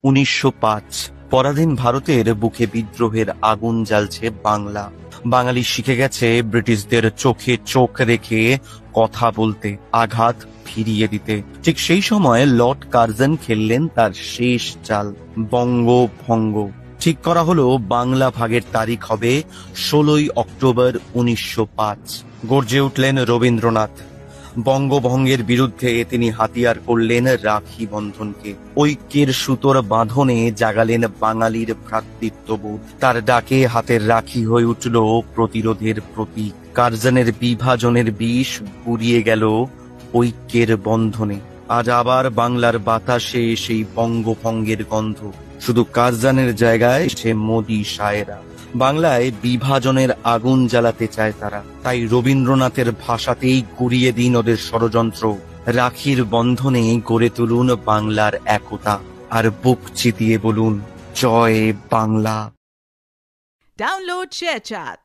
1905 পরাধীন ভারতের বুকে বিদ্রোহের আগুন জ্বালছে বাংলা। বাঙালি শিখে গেছে ব্রিটিশদের চোখে চোখ রেখে কথা বলতে, আঘাত ফিরিয়ে দিতে। ঠিক সেই সময় লর্ড কার্জন খেললেন তার শেষ চাল, বঙ্গভঙ্গ। ঠিক করা হলো বাংলা ভাগের তারিখ হবে 16ই অক্টোবর 1905। গর্জে উঠলেন রবীন্দ্রনাথ। বঙ্গভঙ্গের বিরুদ্ধে তিনি হাতিয়ার করলেন রাখি বন্ধনকে। ঐক্যের সুতোর বাঁধনে জাগালেন বাঙালির ভ্রাতৃত্ববোধ। তার ডাকে হাতের রাখি হয়ে উঠল প্রতিরোধের প্রতীক। কার্জনের বিভাজনের বিষ পুড়িয়ে গেল ঐক্যের বন্ধনে। আজ আবার বাংলার বাতাসে সেই বঙ্গভঙ্গের গন্ধ। শুধু কার্জনের জায়গায় সে মোদি সায়েরা। বাংলায় বিভাজনের আগুন জ্বালাতে চায় তারা। তাই রবীন্দ্রনাথের ভাষাতেই গুড়িয়ে দিন ওদের ষড়যন্ত্র। রাখির বন্ধনে গড়ে তুলুন বাংলার একতা, আর বুক চিতিয়ে বলুন জয় বাংলা। Download ShareChat.